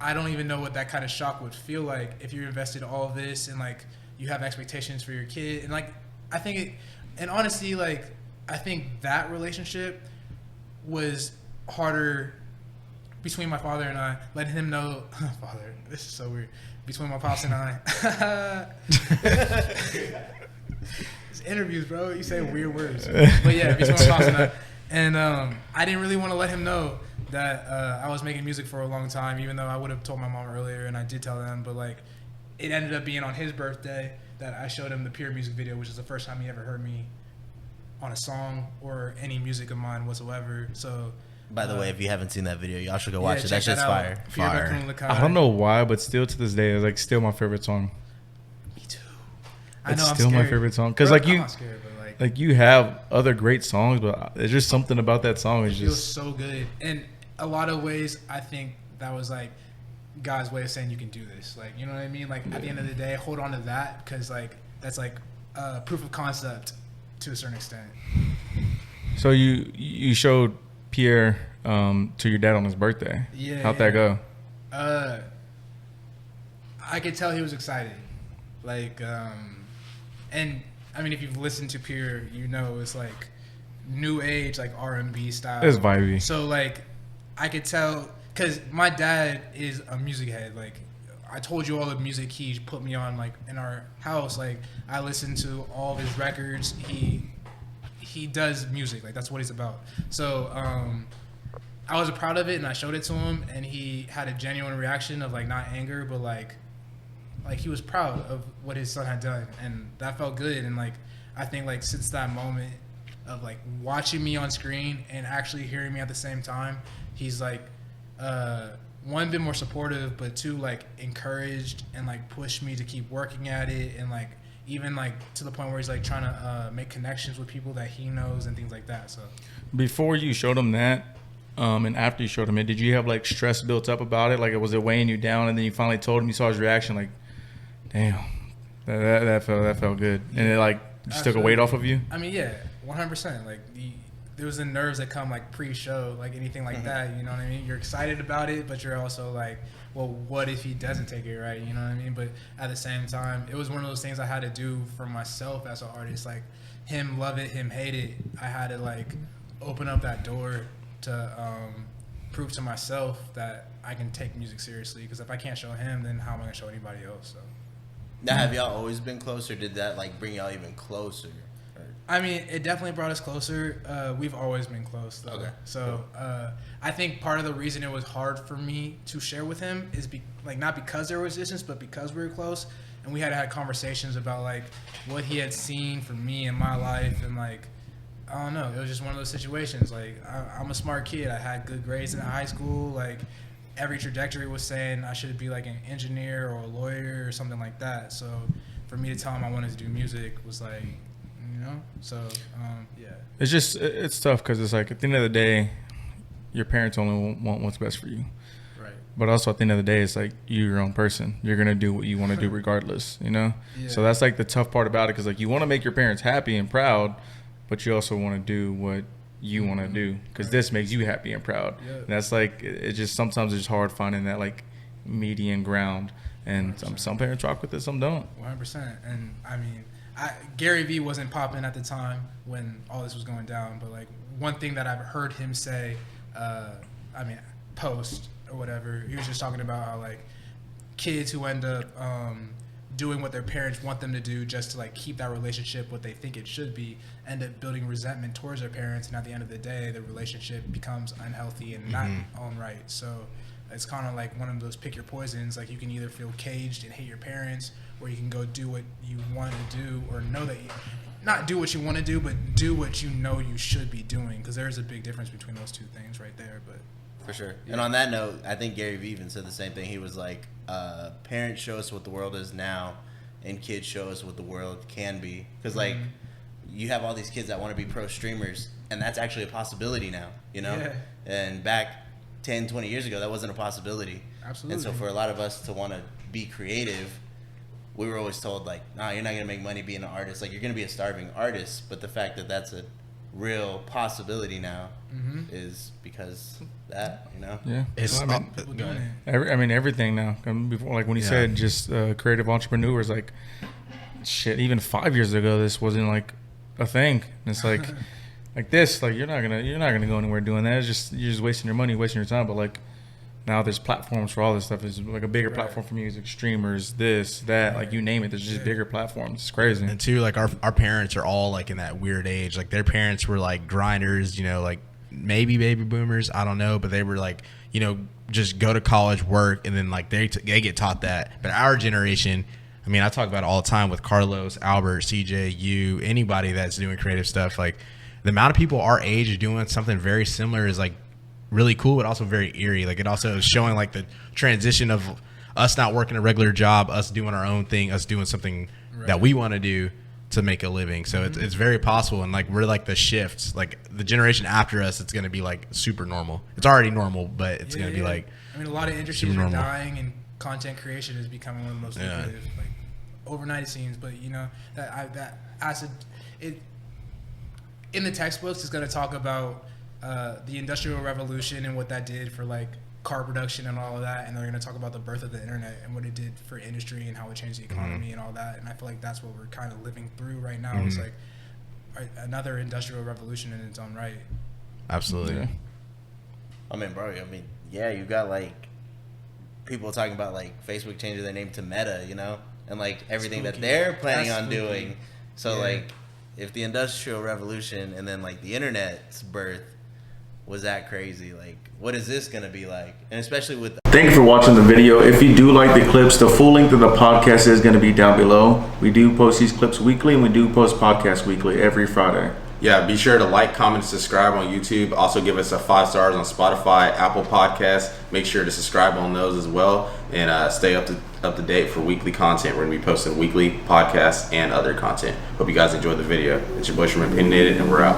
I don't even know what that kind of shock would feel like if you invested all of this and like you have expectations for your kid. And like, I think it, and honestly, like, I think that relationship was harder between my father and I, letting him know, father, this is so weird, between my pops and I. It's interviews, bro. You say weird words. But yeah, between my pops and I. And I didn't really want to let him know that I was making music for a long time, even though I would have told my mom earlier, and I did tell them. But like, it ended up being on his birthday that I showed him the Pure music video, which is the first time he ever heard me on a song or any music of mine whatsoever. So, by the way, if you haven't seen that video, y'all should go watch it. That shit's out. fire. Pure by Fire. Kuna Lakai. I don't know why, but still to this day, it's like still my favorite song. Me too. It's I know, still I'm my scared. favorite song because Bro, like I'm you, not scared, but like you have other great songs, but there's just something about that song. It's it feels just so good. And a lot of ways, I think that was like God's way of saying you can do this. Like, you know what I mean? Like, at the end of the day, hold on to that because like that's like proof of concept to a certain extent. So you showed Pierre to your dad on his birthday. Yeah. How'd that go? I could tell he was excited. Like, and I mean, if you've listened to Pierre, you know it's like new age, like R&B style. It's vibey. So like, I could tell because my dad is a music head. Like, I told you all the music he put me on. Like in our house, like I listened to all of his records. He does music, like that's what he's about. So I was proud of it, and I showed it to him, and he had a genuine reaction of like not anger, but like he was proud of what his son had done, and that felt good. And like I think like since that moment of like watching me on screen and actually hearing me at the same time, he's like one, been more supportive, but two, like encouraged and like pushed me to keep working at it, and like even like to the point where he's like trying to make connections with people that he knows and things like that. So Before you showed him that, and after you showed him it, did you have like stress built up about it? Like, was it weighing you down, and then you finally told him, you saw his reaction, like, damn, that felt good, and it like just took a weight off of you? I mean, yeah, 100%. Like there was the nerves that come like pre-show, like anything like that. You know what I mean? You're excited about it, but you're also like, well, what if he doesn't take it right? You know what I mean? But at the same time, it was one of those things I had to do for myself as an artist. Like, him love it, him hate it. I had to like open up that door to prove to myself that I can take music seriously. Because if I can't show him, then how am I gonna show anybody else? So. Now, have y'all always been close, or did that like bring y'all even closer? I mean, it definitely brought us closer. We've always been close, though. Okay. So I think part of the reason it was hard for me to share with him is not because there was distance, but because we were close, and we had had conversations about like what he had seen from me in my life, and like I don't know, it was just one of those situations. Like I'm a smart kid. I had good grades in high school. Like every trajectory was saying I should be like an engineer or a lawyer or something like that. So for me to tell him I wanted to do music was like. You know, so yeah. It's tough because it's like at the end of the day, your parents only want what's best for you. Right. But also at the end of the day, it's like you're your own person. You're gonna do what you want to do regardless. You know. Yeah. So that's like the tough part about it, because like you want to make your parents happy and proud, but you also want to do what you want to do because this makes you happy and proud. Yeah. And that's like it's just sometimes it's hard finding that like median ground, and some parents rock with it, some don't. 100%. And I mean. Gary Vee wasn't popping at the time when all this was going down, but like one thing that I've heard him say, post or whatever, he was just talking about how like kids who end up doing what their parents want them to do just to like keep that relationship what they think it should be, end up building resentment towards their parents, and at the end of the day, the relationship becomes unhealthy and not on right. So it's kind of like one of those pick your poisons. Like you can either feel caged and hate your parents, or you can go do what you want to do, or know that you not do what you want to do, but do what you know you should be doing. Because there's a big difference between those two things right there. But for sure. Yeah. And on that note, I think Gary Vee even said the same thing. He was like, parents show us what the world is now, and kids show us what the world can be. Because like you have all these kids that want to be pro streamers, and that's actually a possibility now, you know? Yeah. And back 10, 20 years ago, that wasn't a possibility. Absolutely. And so for a lot of us to want to be creative, we were always told like, nah, you're not going to make money being an artist. Like, you're going to be a starving artist. But the fact that that's a real possibility now is because that, you know? Yeah. It's people doing it. Everything now. Before, like when you said just creative entrepreneurs, like shit. Even 5 years ago, this wasn't like a thing. And it's like this. Like you're not gonna go anywhere doing that. It's just you're just wasting your money, wasting your time. But like now, there's platforms for all this stuff. There's like a bigger platform for music, streamers, this, that, like you name it. There's just bigger platforms. It's crazy. And too, like our parents are all like in that weird age. Like their parents were like grinders, you know, like maybe baby boomers. I don't know, but they were like, you know, just go to college, work, and then like they get taught that. But our generation, I mean, I talk about it all the time with Carlos, Albert, CJ, you, anybody that's doing creative stuff. Like the amount of people our age doing something very similar is like really cool, but also very eerie. Like it also is showing like the transition of us not working a regular job, us doing our own thing, us doing something that we want to do to make a living. So it's very possible. And like we're like the shifts, like the generation after us, it's going to be like super normal. It's already normal, but it's going to be like, I mean, a lot of industries are dying, and content creation is becoming one of the most lucrative, like overnight it seems. But you know that acid, it in the textbooks is going to talk about the Industrial Revolution and what that did for like car production and all of that, and they're going to talk about the birth of the internet and what it did for industry and how it changed the economy and all that. And I feel like that's what we're kind of living through right now. It's like another industrial revolution in its own right. Absolutely. I mean, bro, you got like people talking about like Facebook changing their name to Meta, you know, and like everything that they're planning on doing. So like if the Industrial Revolution and then like the internet's birth was that crazy, like what is this gonna be like? And especially with Thank you for watching the video. If you do like the clips, the full length of the podcast is going to be down below. We do post these clips weekly, and we do post podcasts weekly every Friday. Yeah, be sure to like, comment, subscribe on YouTube. Also give us a 5 stars on Spotify, Apple Podcasts. Make sure to subscribe on those as well, and stay up to date for weekly content. We're going to be posting weekly podcasts and other content. Hope you guys enjoyed the video. It's your boy from Opinionated, and we're out.